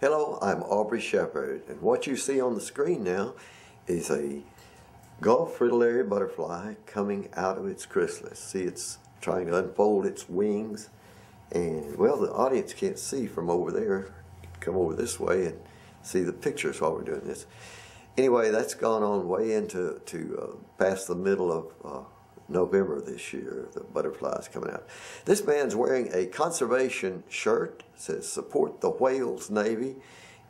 Hello, I'm Aubrey Shepherd, and what you see on the screen now is a Gulf fritillary butterfly coming out of its chrysalis. See, it's trying to unfold its wings, and well, the audience can't see from over there. Come over this way and see the pictures while we're doing this. Anyway, that's gone on way into past the middle of November this year. The butterfly's coming out. This man's wearing a conservation shirt. It says "Support the Whales Navy."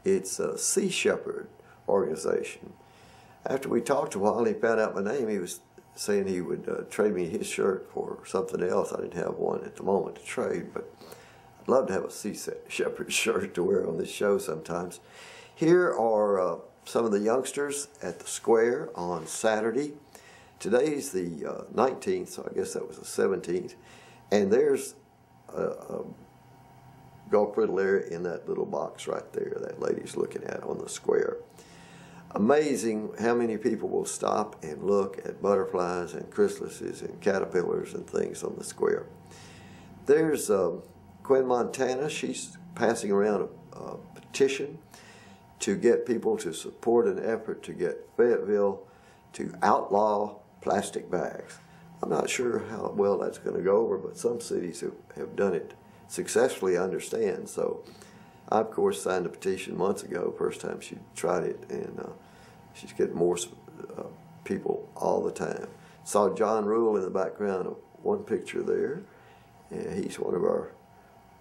It's a Sea Shepherd organization. After we talked a while, he found out my name. He was saying he would trade me his shirt for something else. I didn't have one at the moment to trade, but I'd love to have a Sea Shepherd shirt to wear on this show sometimes. Here are some of the youngsters at the square on Saturday. Today's the 19th, so I guess that was the 17th. And there's a Gulf fritillary in that little box right there that lady's looking at on the square. Amazing how many people will stop and look at butterflies and chrysalises and caterpillars and things on the square. There's Quinn, Montana. She's passing around a petition to get people to support an effort to get Fayetteville to outlaw plastic bags. I'm not sure how well that's going to go over, but some cities have done it successfully, I understand. So I, of course, signed a petition months ago, first time she tried it, and she's getting more people all the time. Saw John Rule in the background of one picture there. And he's one of our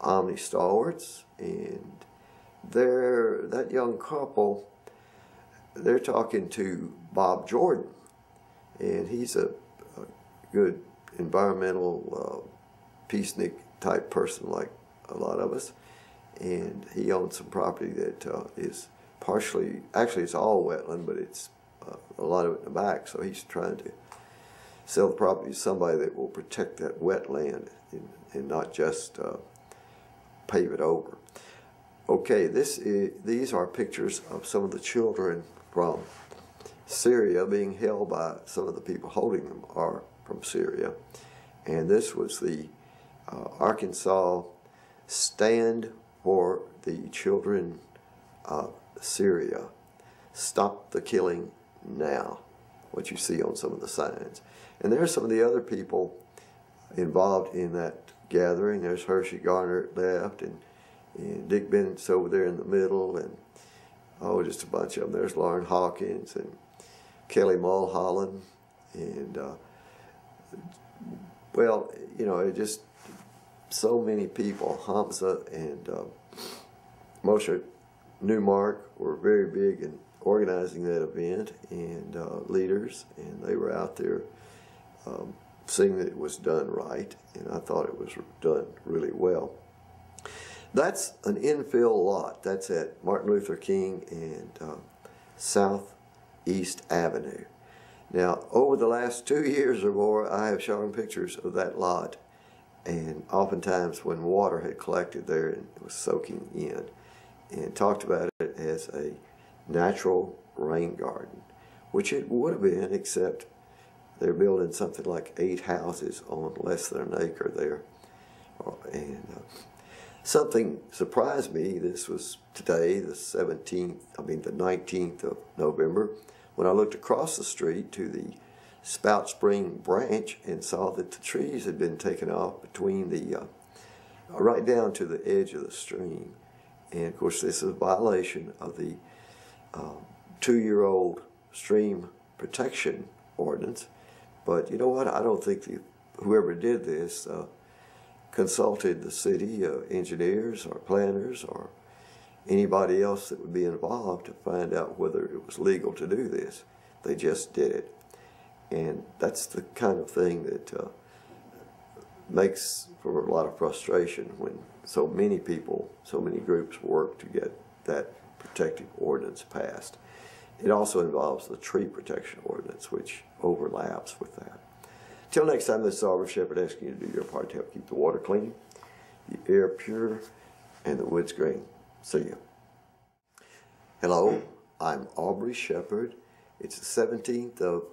Omni stalwarts, and that young couple, they're talking to Bob Jordan, and he's a good environmental peacenik type person like a lot of us, and he owns some property that is partially, actually it's all wetland, but it's a lot of it in the back, so he's trying to sell the property to somebody that will protect that wetland and not just pave it over. Okay, these are pictures of some of the children from Syria being held by some of the people holding them are from Syria. And this was the Arkansas Stand for the Children of Syria. Stop the killing now. What you see on some of the signs. And there's some of the other people involved in that gathering. There's Hershey Garner left, and Dick Bennett's over there in the middle, and just a bunch of them. There's Lauren Hawkins and Kelly Mulholland, and well, you know, it just so many people. Hamza and Moshe Newmark were very big in organizing that event, and leaders, and they were out there seeing that it was done right, and I thought it was done really well. That's an infill lot. That's at Martin Luther King and Southeast Avenue. Now, over the last 2 years or more, I have shown pictures of that lot, and oftentimes when water had collected there and it was soaking in, and talked about it as a natural rain garden, which it would have been, except they're building something like 8 houses on less than an acre there. And something surprised me. This was today, the 19th of November, when I looked across the street to the Spout Spring branch and saw that the trees had been taken off between the, right down to the edge of the stream. And of course, this is a violation of the 2-year-old stream protection ordinance. But you know what? I don't think whoever did this consulted the city engineers or planners or anybody else that would be involved to find out whether it was legal to do this. They just did it. And that's the kind of thing that makes for a lot of frustration when so many people, so many groups work to get that protective ordinance passed. It also involves the tree protection ordinance, which overlaps with that. Till next time, this is Aubrey Shepherd asking you to do your part to help keep the water clean, the air pure, and the woods green. See you. Hello, I'm Aubrey Shepherd. It's the 17th of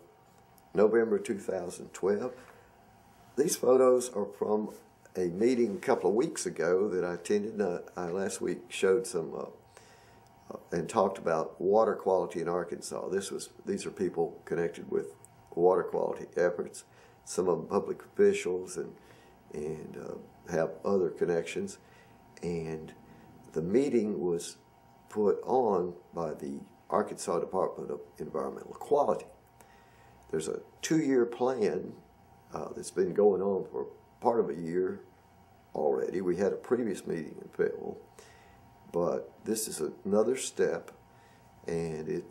November 2012. These photos are from a meeting a couple of weeks ago that I attended. I last week showed some and talked about water quality in Arkansas. These are people connected with water quality efforts. Some of them public officials and have other connections. And the meeting was put on by the Arkansas Department of Environmental Quality. There's a 2-year plan that's been going on for part of a year already. We had a previous meeting in Fayetteville, but this is another step, and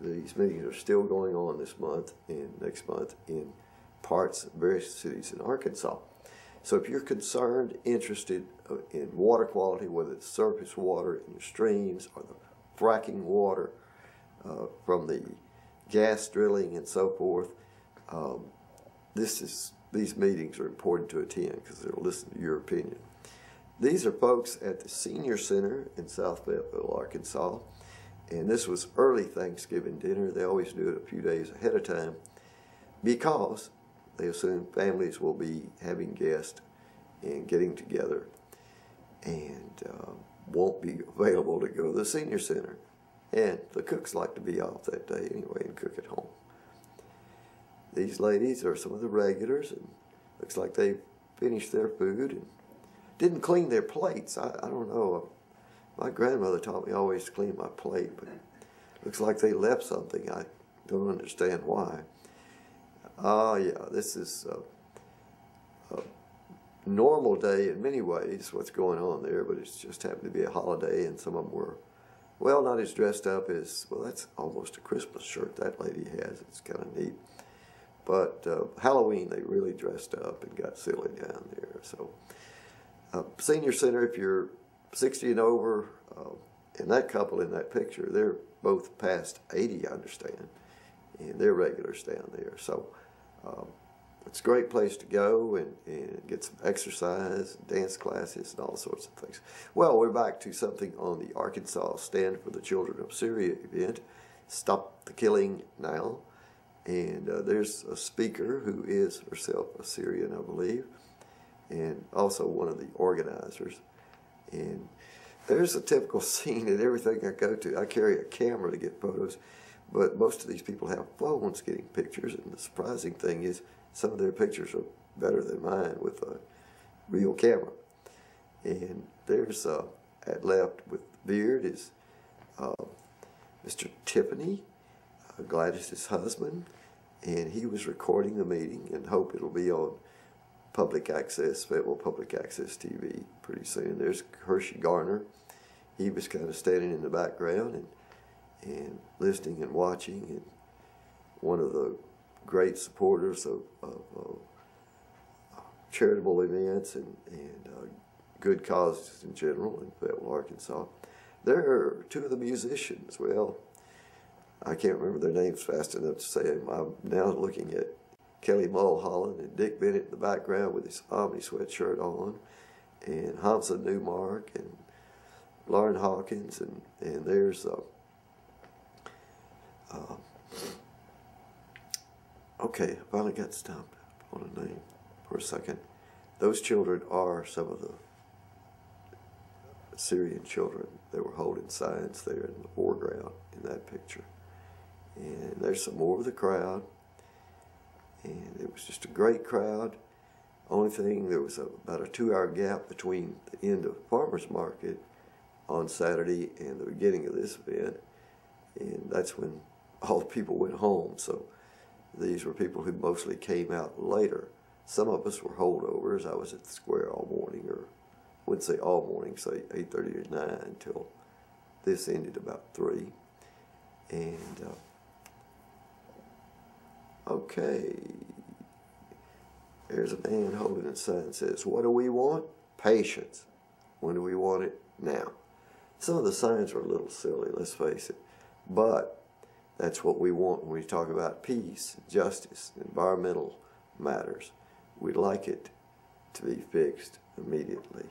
these meetings are still going on this month and next month in parts of various cities in Arkansas. So if you're concerned, interested in water quality, whether it's surface water in your streams or the fracking water from the gas drilling and so forth, these meetings are important to attend because they'll listen to your opinion. These are folks at the Senior Center in South Fayetteville, Arkansas, and this was early Thanksgiving dinner. They always do it a few days ahead of time because they assume families will be having guests and getting together and won't be available to go to the Senior Center. And the cooks like to be off that day anyway and cook at home. These ladies are some of the regulars, and looks like they finished their food and didn't clean their plates. I don't know. My grandmother taught me always to clean my plate, but looks like they left something. I don't understand why. Yeah, this is a normal day in many ways, what's going on there, but it's just happened to be a holiday, and some of them were, well, not as dressed up as, well, that's almost a Christmas shirt that lady has. It's kind of neat. But Halloween, they really dressed up and got silly down there. So, Senior Center, if you're 60 and over, and that couple in that picture, they're both past 80, I understand, and they're regulars down there. So, it's a great place to go and get some exercise, dance classes, and all sorts of things. Well, we're back to something on the Arkansas Stand for the Children of Syria event, Stop the Killing Now. And there's a speaker who is herself a Syrian, I believe, and also one of the organizers. And there's a typical scene at everything I go to. I carry a camera to get photos, but most of these people have phones getting pictures, and the surprising thing is some of their pictures are better than mine with a real camera. And there's, at left with the beard is Mr. Tiffany, Gladys's husband, and he was recording the meeting and hope it'll be on public access, Fayetteville Public Access TV pretty soon. There's Hershey Garner. He was kind of standing in the background and listening and watching, and one of the great supporters of charitable events and good causes in general in Fayetteville, Arkansas. There are two of the musicians. Well, I can't remember their names fast enough to say them. I'm now looking at Kelly Mulholland and Dick Bennett in the background with his Omni sweatshirt on, and Hamza Newmark and Lauren Hawkins, and there's okay, I finally got stumped on a name for a second. Those children are some of the Syrian children that were holding signs there in the foreground in that picture. And there's some more of the crowd, and it was just a great crowd. Only thing, there was about a 2-hour gap between the end of Farmers Market on Saturday and the beginning of this event, and that's when all the people went home. So these were people who mostly came out later. Some of us were holdovers. I was at the square all morning, or I wouldn't say all morning, say 8:30 or 9 until this ended about 3. And okay, there's a man holding a sign that says, "What do we want? Patience. When do we want it? Now." Some of the signs are a little silly, let's face it, but that's what we want when we talk about peace, justice, environmental matters. We'd like it to be fixed immediately.